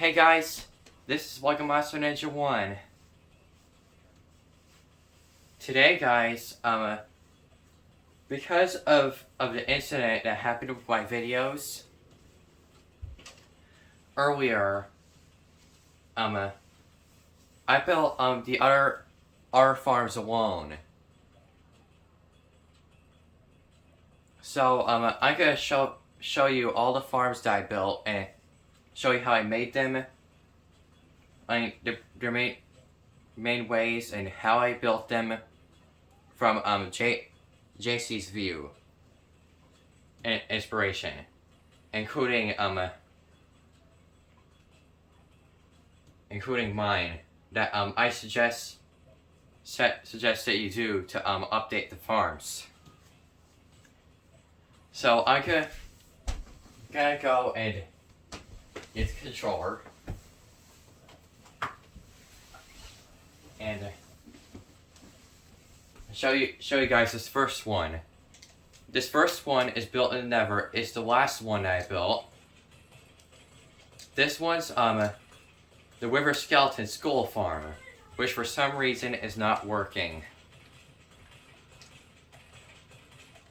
Hey guys, this is Welcome Master Ninja 1. Today guys, because of the incident that happened with my videos earlier, I built the other farms alone. So I'm gonna show you all the farms that I built and show you how I made them, their main ways, and how I built them from JC's view and inspiration, including mine that I suggest that you do to update the farms. So I'm gonna go and get the controller and show you guys this first one. This first one is built in the Nether. It's the last one that I built. This one's the River Skeleton Skull Farm, which for some reason is not working.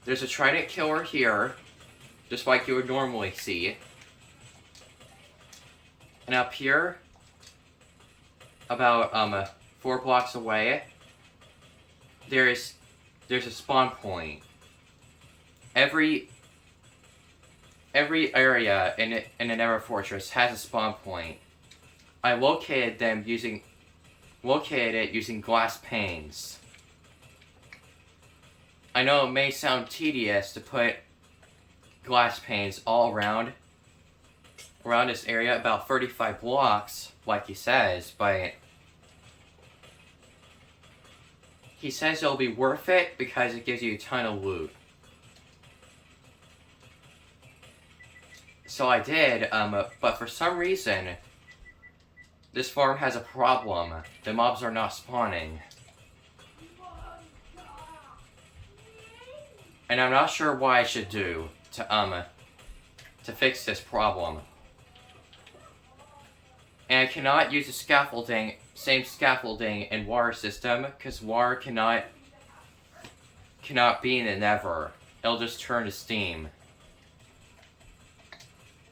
There's a trident killer here, just like you would normally see. And up here, about 4 blocks away, there's a spawn point. Every area in the Nether Fortress has a spawn point. I located it using glass panes. I know it may sound tedious to put glass panes all around this area, about 35 blocks, like he says, but he says it'll be worth it because it gives you a ton of loot. So I did, but for some reason, this farm has a problem. The mobs are not spawning. And I'm not sure what I should do to fix this problem. And I cannot use the same scaffolding in water system, because water cannot be in the Nether. It'll just turn to steam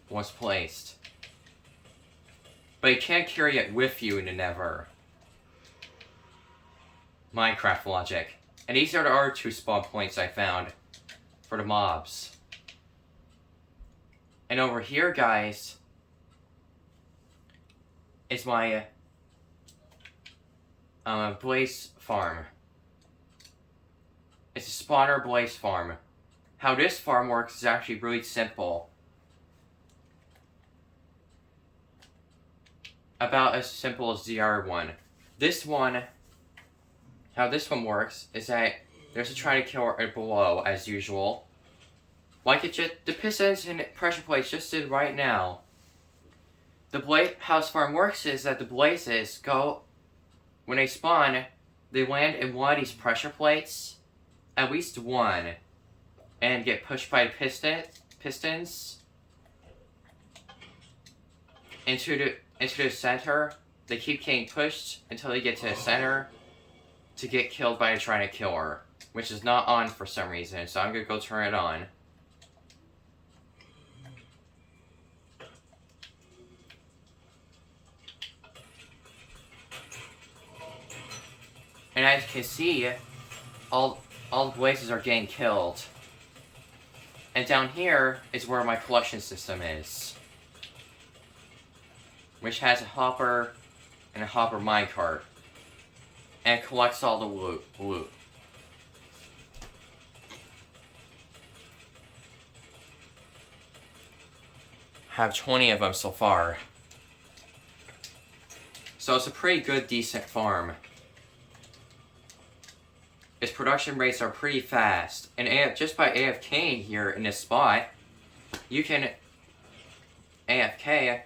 once placed. But you can't carry it with you in the Nether. Minecraft logic. And these are the other 2 spawn points I found for the mobs. And over here, guys, is my Blaze farm. It's a spawner Blaze farm. How this farm works is actually really simple. About as simple as the other one. How this one works is that there's a trident killer below, as usual. Like the pistons and pressure plates just did right now. How this farm works is that the blazes go, when they spawn, they land in one of these pressure plates, at least one, and get pushed by the pistons into the center. They keep getting pushed until they get to the center to get killed by a trident killer, which is not on for some reason, so I'm gonna go turn it on. And as you can see, all the blazes are getting killed. And down here is where my collection system is, which has a hopper and a hopper minecart, and it collects all the loot. Have 20 of them so far. So it's a pretty good, decent farm. Its production rates are pretty fast, and just by AFKing here in this spot, you can AFK,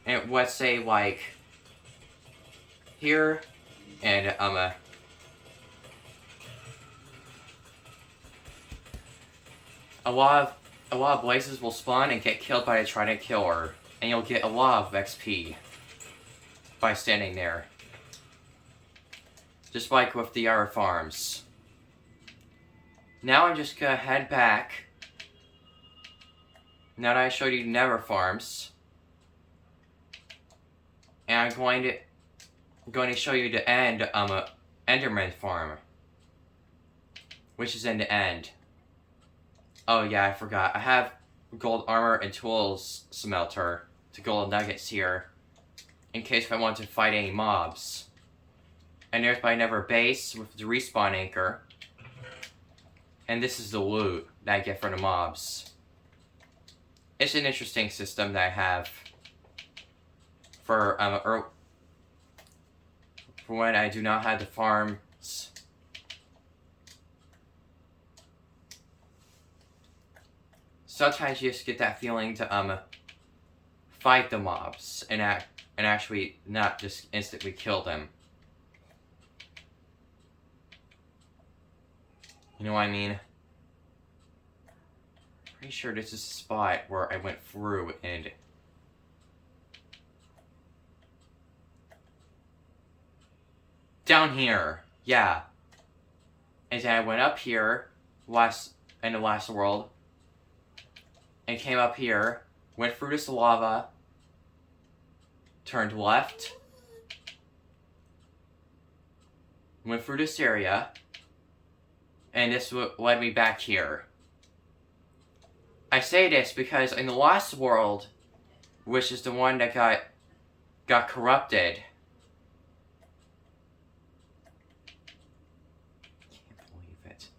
and let's say like here, and a lot of blazes will spawn and get killed by a trident killer And you'll get a lot of XP by standing there. Just like with the other farms. Now I'm just gonna head back. Now that I showed you Nether farms. And I'm going to show you the end Endermite farm. Which is in the end. Oh yeah, I forgot. I have gold armor and tools smelter to gold nuggets here. In case I want to fight any mobs. And there's my Nether base with the respawn anchor. And this is the loot that I get from the mobs. It's an interesting system that I have for when I do not have the farms. Sometimes you just get that feeling to fight the mobs and actually not just instantly kill them. You know what I mean? Pretty sure this is a spot where I went through and... Down here! Yeah. And then I went up here, in the last world, and came up here, went through this lava, turned left, went through this area, and this led me back here. I say this because in the last world, which is the one that got corrupted. Can't believe it.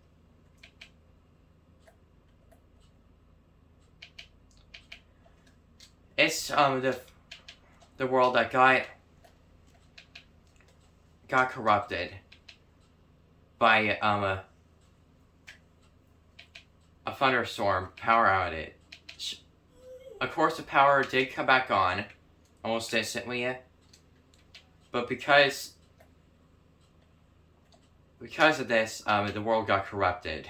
It's the world that got corrupted by a thunderstorm power outage. Of course, the power did come back on almost instantly, but because of this, the world got corrupted.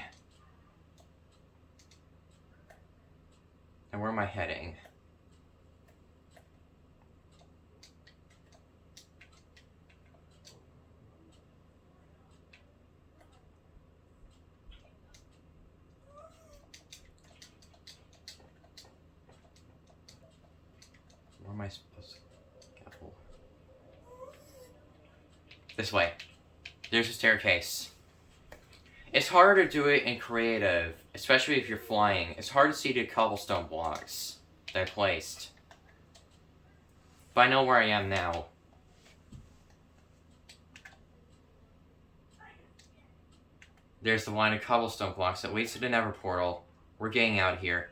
And where am I heading? Where am I supposed to go? This way. There's a staircase. It's harder to do it in creative, especially if you're flying. It's hard to see the cobblestone blocks that I placed. But I know where I am now. There's the line of cobblestone blocks that leads to the Nether portal. We're getting out of here.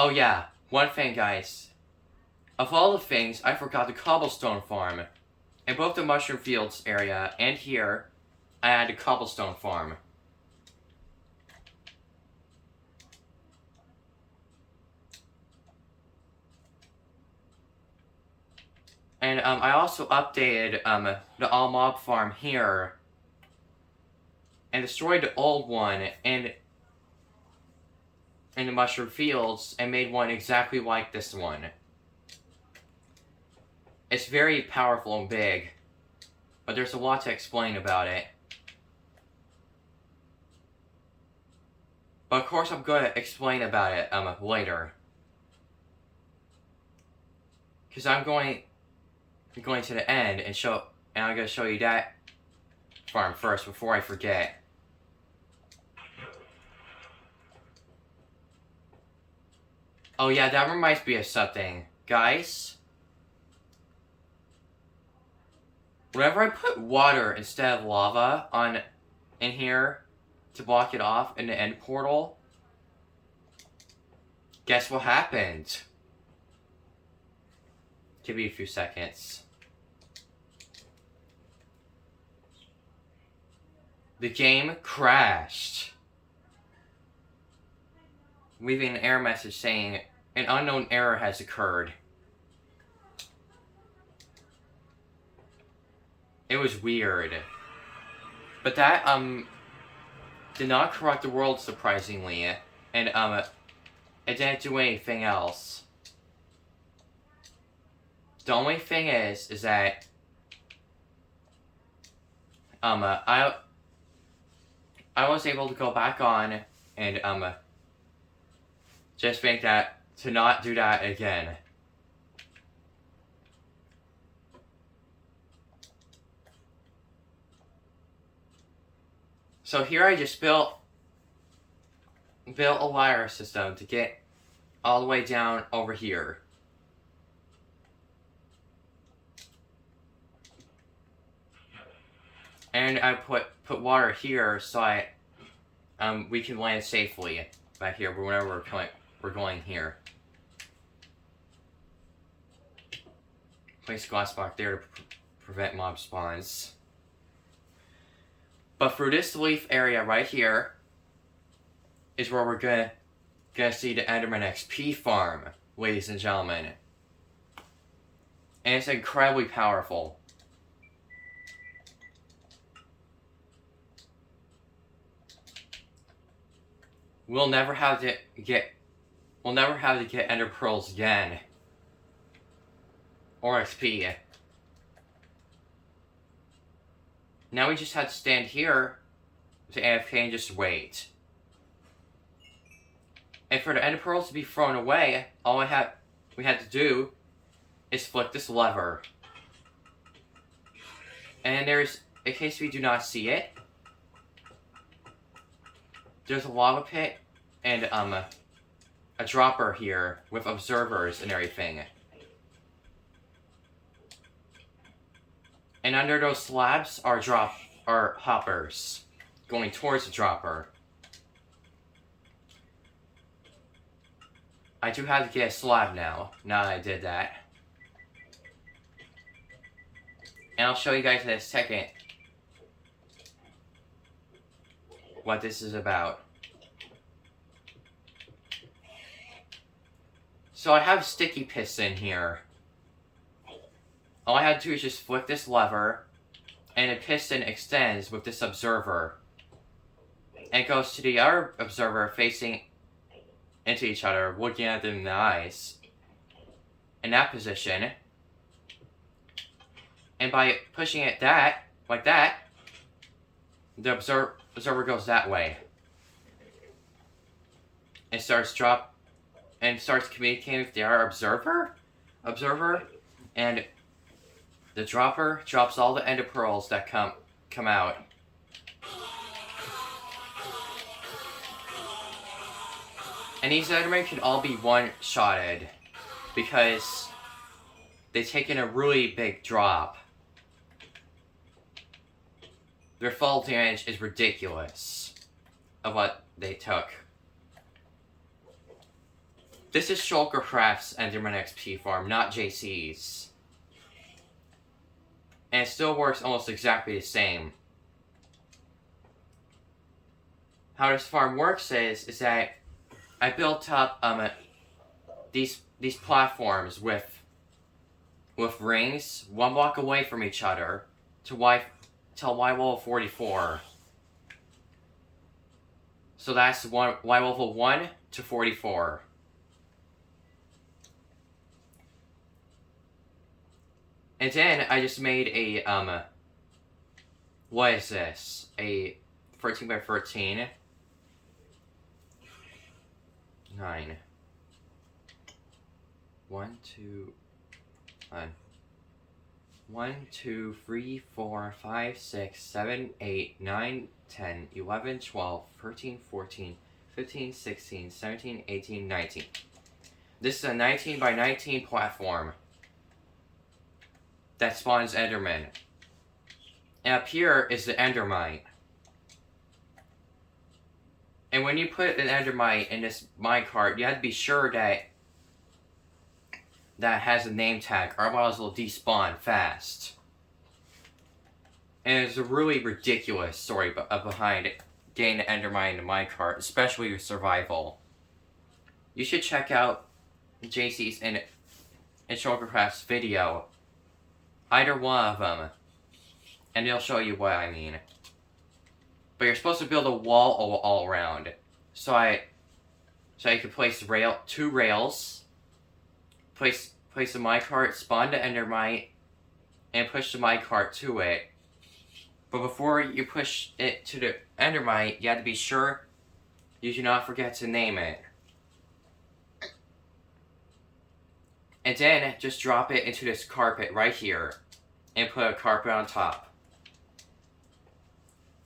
Oh yeah, one thing guys. Of all the things, I forgot the Cobblestone Farm. In both the Mushroom Fields area and here, I had the Cobblestone Farm. And I also updated the All Mob Farm here. And destroyed the old one in the Mushroom Fields and made one exactly like this one. It's very powerful and big, but there's a lot to explain about it. But of course I'm going to explain about it later. Because I'm going to the end and I'm going to show you that farm first before I forget. Oh yeah, that reminds me of something. Guys, whenever I put water instead of lava in here to block it off in the end portal, guess what happened? Give me a few seconds. The game crashed, leaving an error message saying an unknown error has occurred. It was weird. But that, did not corrupt the world, surprisingly. And, it didn't do anything else. The only thing is that, I was able to go back on and, just make that, to not do that again. So here I just built a wire system to get all the way down over here. And I put water here so we can land safely back here whenever we're going here. Place a glass block there to prevent mob spawns. But for this leaf area right here is where we're gonna see the Enderman XP farm, ladies and gentlemen. And it's incredibly powerful. We'll never have to get Ender Pearls again. Or XP. Now we just have to stand here to AFK and just wait. And for the Ender Pearls to be thrown away, all we had to do is flick this lever. And there's, in case we do not see it, there's a lava pit and a dropper here with observers and everything. And under those slabs are hoppers going towards the dropper. I do have to get a slab now that I did that. And I'll show you guys in a second what this is about. So I have sticky piston here. All I had to do is just flick this lever, and the piston extends with this observer. And it goes to the other observer facing into each other, looking at them in the eyes. In that position. And by pushing it like that, the observer goes that way. And starts communicating with the other observer, and the dropper drops all the Ender Pearls that come out. And these Endermen can all be one-shotted because they've taken a really big drop. Their fall damage is ridiculous of what they took. This is Shulkercraft's Enderman XP farm, not JC's. And it still works almost exactly the same. How this farm works is that I built up these platforms with rings 1 block away from each other till Y level 44. So that's Y level 1 to 44. And then I just made a what is this? A 13 by 13. 9. 1, 2, 1, 2, 3, 4, 5, 6, 7, 8, 9, 10, 11, 12, 13, 14, 15, 16, 17, 18, 19. This is a 19 by 19 platform that spawns Enderman. And up here is the Endermite. And when you put an Endermite in this minecart, you have to be sure that it has a name tag, or otherwise it'll despawn fast. And it's a really ridiculous story behind getting an Endermite in the minecart, especially with survival. You should check out JC's and Shulkercraft's video. Either one of them. and it'll show you what I mean. But you're supposed to build a wall all around. So you can place two rails, place the minecart, spawn the Endermite, and push the minecart to it. But before you push it to the Endermite, you have to be sure you do not forget to name it. And then just drop it into this carpet right here, and put a carpet on top.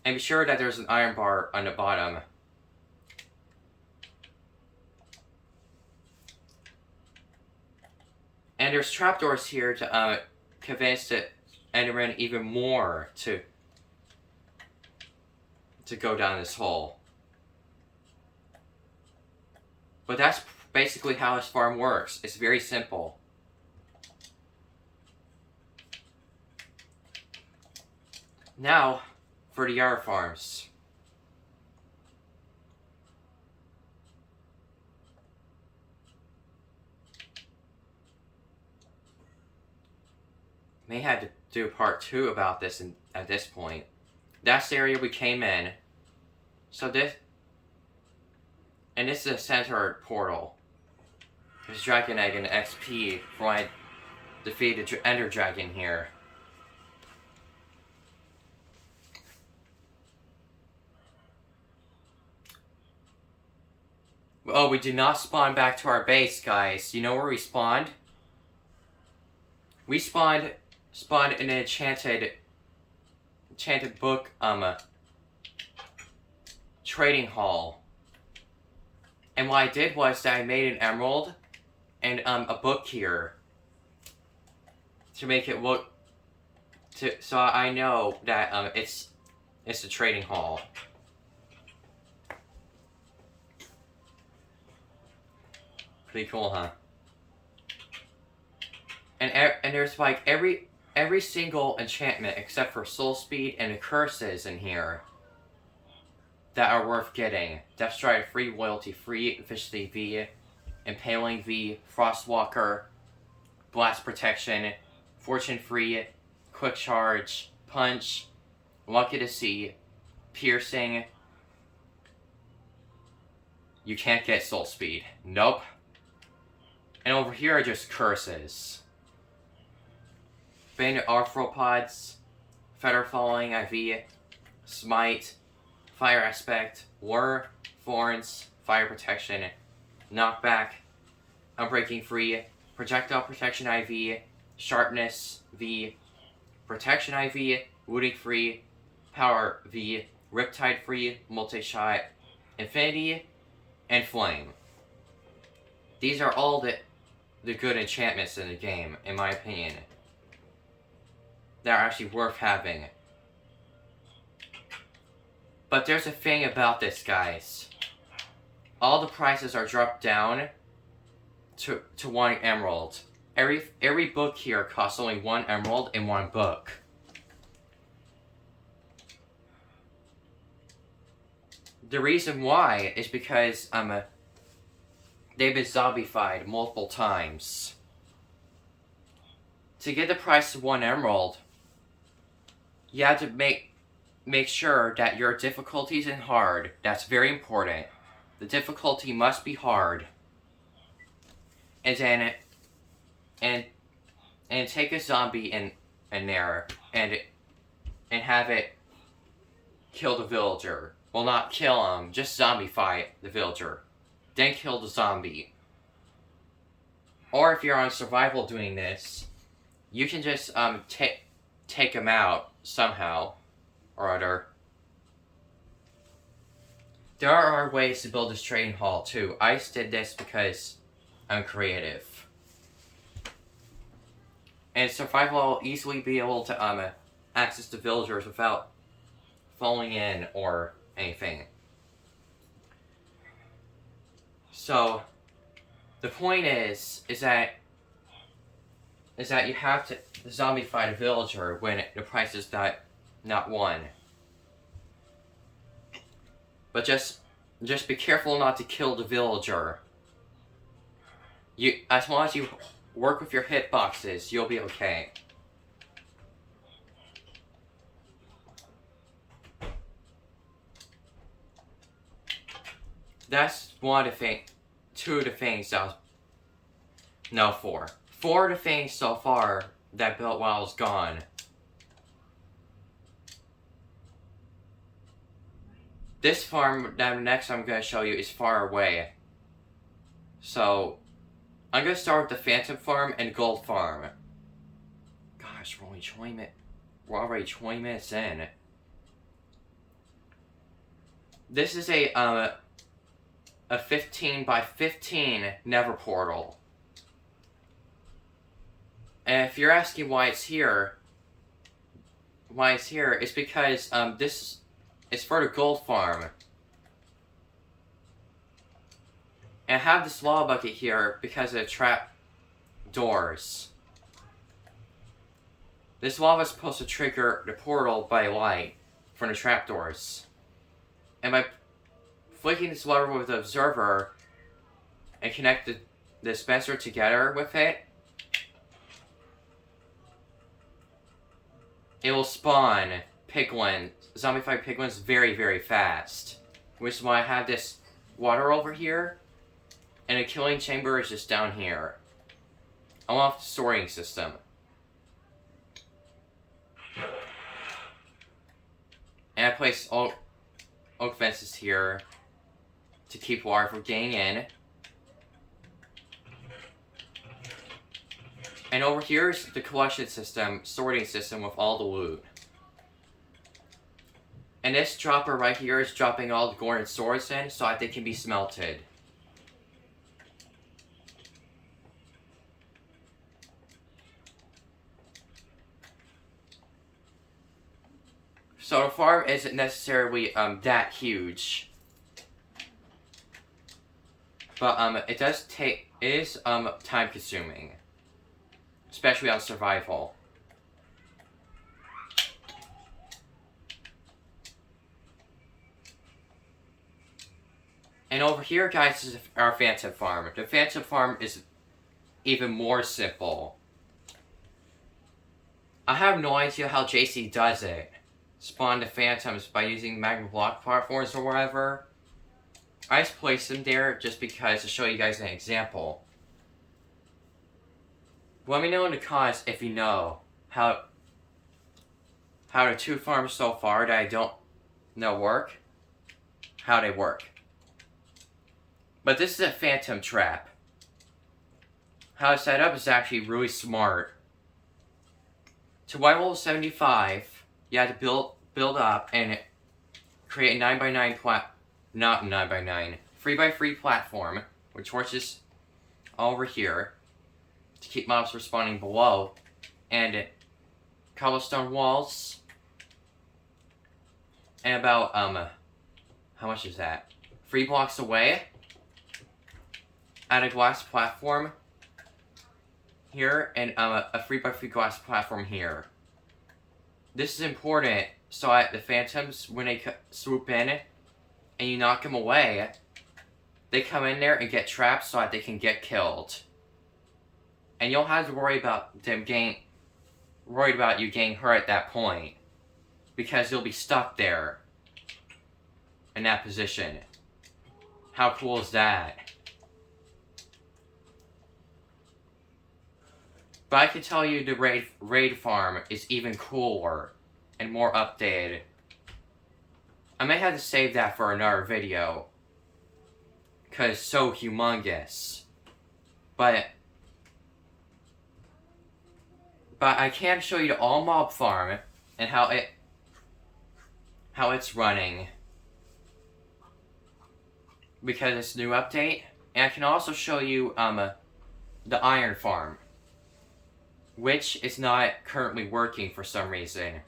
And be sure that there's an iron bar on the bottom. And there's trapdoors here to convince the Enderman even more to go down this hole. But that's basically how this farm works. It's very simple. Now, for the yard farms. May have to do part 2 about this at this point. That's the area we came in. So this is a centered portal. There's Dragon Egg and XP for when I defeated the Ender Dragon here. Oh, we did not spawn back to our base, guys. You know where we spawned? We spawned in an enchanted book, trading hall. And what I did was that I made an emerald and a book here to make it look so I know that it's a trading hall. Pretty cool, huh? And there's like every single enchantment except for soul speed and the curses in here that are worth getting. Death Stride free, loyalty free, efficiency V, impaling V, frostwalker, blast protection, fortune free, quick charge, punch, lucky to see, piercing. You can't get soul speed. Nope. And over here are just curses. Bandit arthropods, feather falling IV, smite, fire aspect, lure, thorns, fire protection, knockback, unbreaking free, projectile protection IV, sharpness V, protection IV, wounding free, power V, riptide free, multi-shot, infinity, and flame. These are all the good enchantments in the game, in my opinion, that are actually worth having. But there's a thing about this, guys. All the prices are dropped down to 1 emerald. Every book here costs only 1 emerald in 1 book. The reason why is because they've been zombified multiple times. To get the price of 1 emerald, you have to make sure that your difficulty is in hard. That's very important. The difficulty must be hard. And then and take a zombie in there and have it kill the villager. Well, not kill him, just zombify the villager. Then kill the zombie. Or if you're on survival doing this, you can just take him out somehow or other. There are ways to build this trading hall too. I just did this because I'm creative. And survival will easily be able to access the villagers without falling in or anything. So the point is that you have to zombify the villager when the price is not 1. But just be careful not to kill the villager. As long as you work with your hitboxes, you'll be okay. That's one of the things. Two of the things that was. No, four. Four of the things so far that I built while I was gone. This farm that next I'm going to show you is far away. So, I'm going to start with the Phantom Farm and Gold Farm. Gosh, we're already 20 minutes in. This is a 15 by 15 Nether portal. And if you're asking why it's here, it's because this is for the Gold Farm. And I have this lava bucket here because of the trap doors. This lava is supposed to trigger the portal by light from the trapdoors. And by flicking this lever with the observer and connect the dispenser together with it, it will spawn zombified piglins very, very fast. Which is why I have this water over here, and a killing chamber is just down here. I want the sorting system. And I place oak fences here to keep water from getting in. And over here is the collection system, sorting system with all the loot. And this dropper right here is dropping all the golden swords in so that they can be smelted. So the farm isn't necessarily that huge. But it is time consuming. Especially on survival. And over here, guys, is our Phantom Farm. The Phantom Farm is even more simple. I have no idea how JC does it. Spawn the Phantoms by using magma block platforms or whatever. I just placed them there just because to show you guys an example. Let me know in the comments if you know how the two farms so far that I don't know work, how they work. But this is a phantom trap. How it's set up is actually really smart. To level 75, you have to build up and create a 9x9 not 9x9, 3x3 platform, which torches over here to keep mobs from spawning below, and cobblestone walls, and about how much is that? 3 blocks away, add a glass platform here, and a 3x3 glass platform here. This is important so that the phantoms, when they swoop in and you knock them away, they come in there and get trapped so that they can get killed. And you don't have to worry about you getting hurt at that point, because you'll be stuck there in that position. How cool is that? But I can tell you the raid farm is even cooler and more updated. I may have to save that for another video, because it's so humongous. But I can show you the all mob farm and how it's running, because it's a new update. And I can also show you the iron farm, which is not currently working for some reason.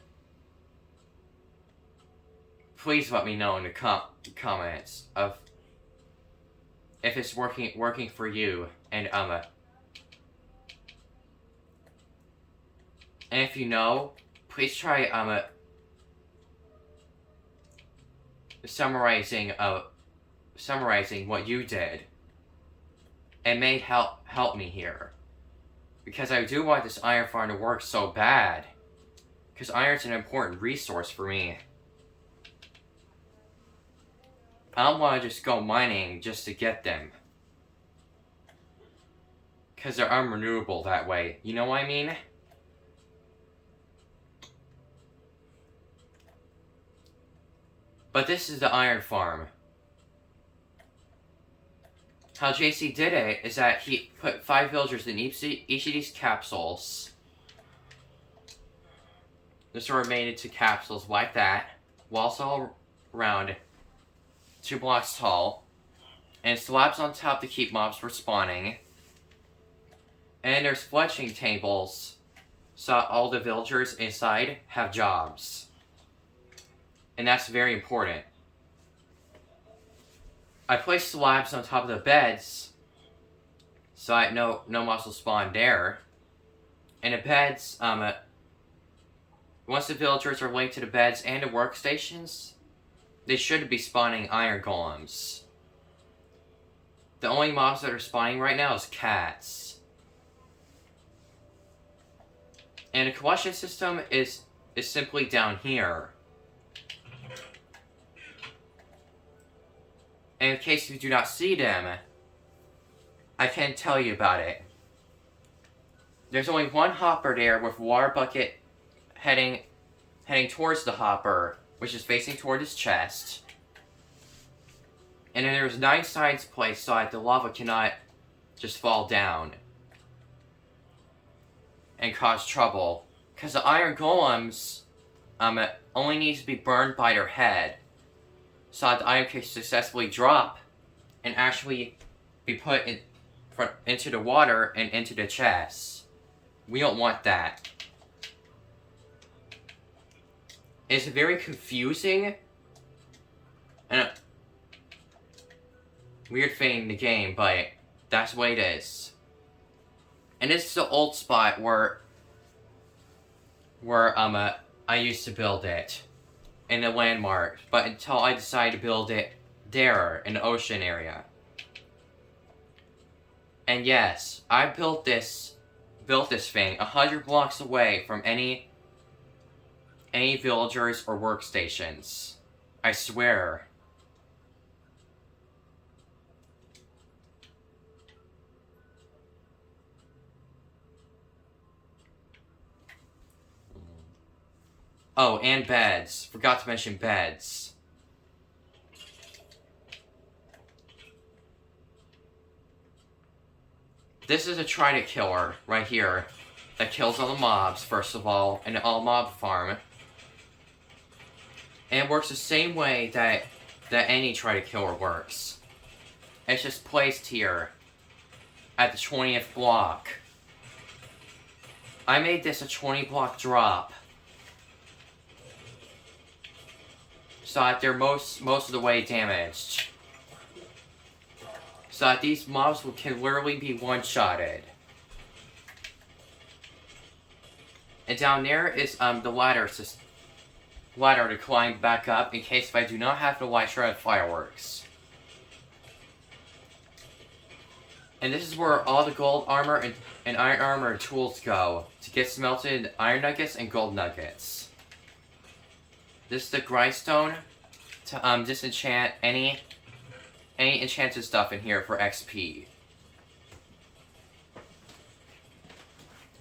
Please let me know in the comments of if it's working for you, and if you know, please try summarizing what you did. It may help me here, because I do want this iron farm to work so bad, because iron's an important resource for me. I don't want to just go mining just to get them. Because they're unrenewable that way. You know what I mean? But this is the iron farm. How JC did it is that he put 5 villagers in each of these capsules. This were made into capsules like that. Walls all around. 2 blocks tall. And slabs on top to keep mobs from spawning. And there's fletching tables. So all the villagers inside have jobs. And that's very important. I placed slabs on top of the beds, so I no mobs will spawn there. And the beds, once the villagers are linked to the beds and the workstations, they should be spawning iron golems. The only mobs that are spawning right now is cats. And the collection system is simply down here. And in case you do not see them, I can tell you about it. There's only one hopper there with water bucket heading towards the hopper, which is facing toward his chest. And then there's 9 sides placed so that the lava cannot just fall down and cause trouble. Because the iron golems only need to be burned by their head, so that the iron can successfully drop and actually be put into the water and into the chest. We don't want that. It's very confusing and a weird thing in the game, but that's the way it is. And this is the old spot where I used to build it. In the landmark, but until I decided to build it there in the ocean area. And yes, I built this thing 100 blocks away from any villagers or workstations. I swear. Oh, and beds. Forgot to mention beds. This is a trident killer right here that kills all the mobs, first of all, in the all mob farm. And it works the same way that any trident killer works. It's just placed here at the 20th block. I made this a 20 block drop, so that they're most of the way damaged. So that these mobs can literally be one-shotted. And down there is the ladder to climb back up in case if I do not have to light shroud fireworks. And this is where all the gold armor and iron armor and tools go to get smelted iron nuggets and gold nuggets. This is the grindstone to disenchant any enchanted stuff in here for XP.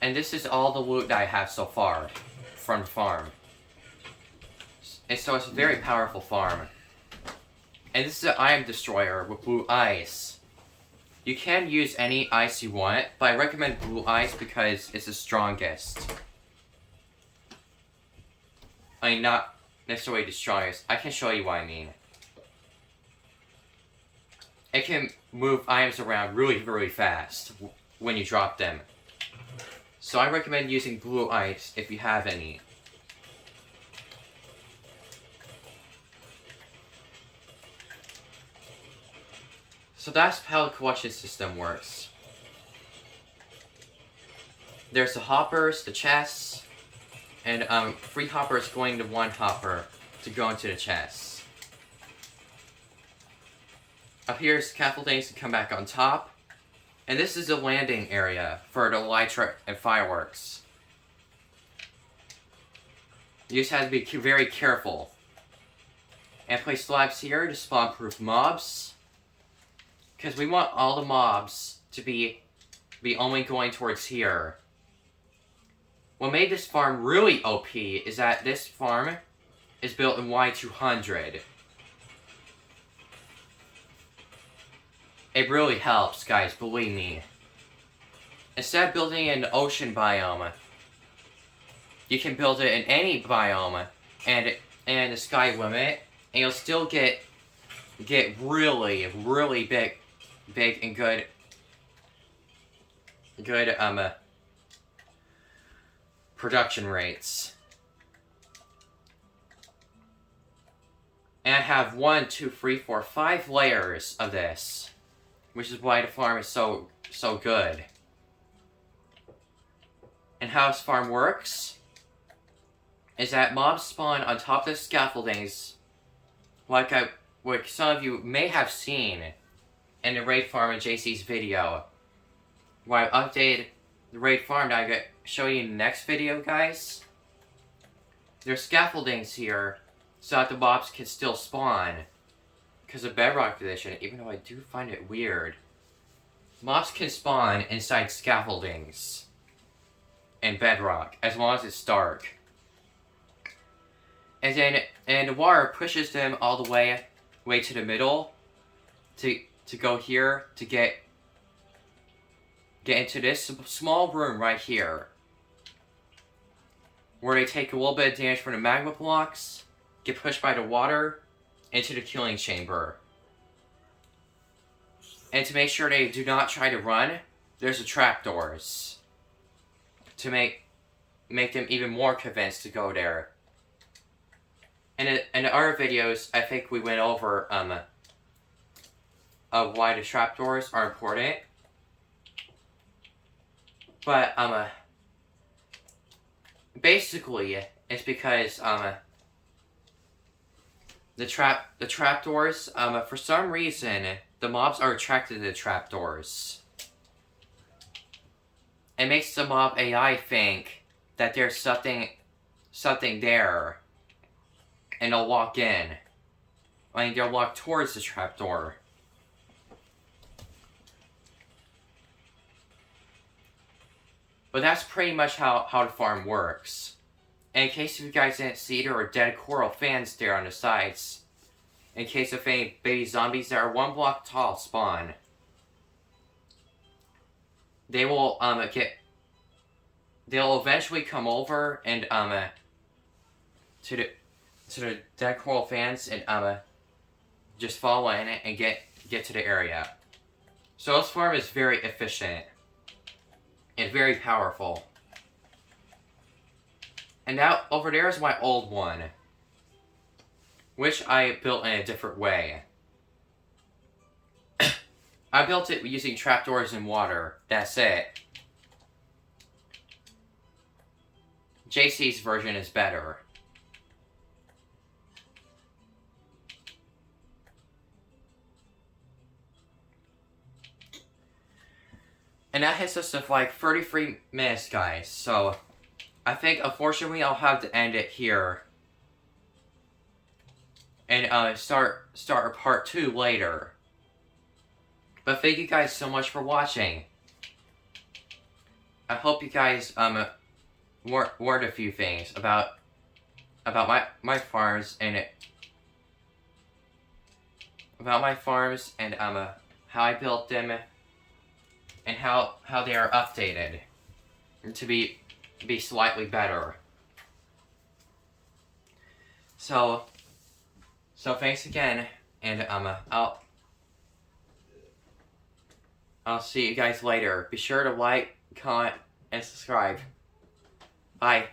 And this is all the loot that I have so far from the farm. And so it's a very powerful farm. And this is an iron destroyer with blue ice. You can use any ice you want, but I recommend blue ice because it's the strongest. I mean, not necessarily the strongest. I can show you what I mean. It can move items around really, really fast when you drop them. So I recommend using blue ice if you have any. So that's how the collection system works. There's the hoppers, the chests, and 3 hoppers going to 1 hopper to go into the chests. Up here is scaffoldings to come back on top. And this is the landing area for the elytra and fireworks. You just have to be very careful. And place slabs here to spawn-proof mobs. Because we want all the mobs to be only going towards here. What made this farm really OP is that this farm is built in Y200. It really helps, guys, believe me. Instead of building in an ocean biome, you can build it in any biome and the sky limit, and you'll still get really, really big and good production rates. And I have 1, 2, 3, 4, 5 layers of this, which is why the farm is so good. And how this farm works is that mobs spawn on top of the scaffoldings, like some of you may have seen in the raid farm in JC's video, where I updated the raid farm that I'm going to show you in the next video, guys. There's scaffoldings here so that the mobs can still spawn because of bedrock condition, even though I do find it weird. Mobs can spawn inside scaffoldings and bedrock as long as it's dark. And the water pushes them all the way to the middle to go here to get into this small room right here, where they take a little bit of damage from the magma blocks, get pushed by the water into the killing chamber. And to make sure they do not try to run, there's the trapdoors to make them even more convinced to go there. And in other videos, I think we went over of why the trapdoors are important. But basically, it's because the trapdoors, for some reason, the mobs are attracted to the trapdoors. It makes the mob AI think that there's something there, and they'll walk in. I mean, they'll walk towards the trapdoor. But that's pretty much how the farm works. And in case if you guys didn't see, there are dead coral fans there on the sides. In case of any baby zombies that are 1 block tall spawn. They will they'll eventually come over and to the dead coral fans and just fall in it and get to the area. So this farm is very efficient and very powerful. And now over there is my old one, which I built in a different way. I built it using trapdoors and water. That's it. JC's version is better. And that hits us with like 33 minutes, guys. So, I think, unfortunately, I'll have to end it here. And start a part 2 later. But thank you guys so much for watching. I hope you guys learned a few things about my farms and how I built them and how they are updated to be slightly better. So thanks again, and I'll see you guys later. Be sure to like, comment, and subscribe. Bye.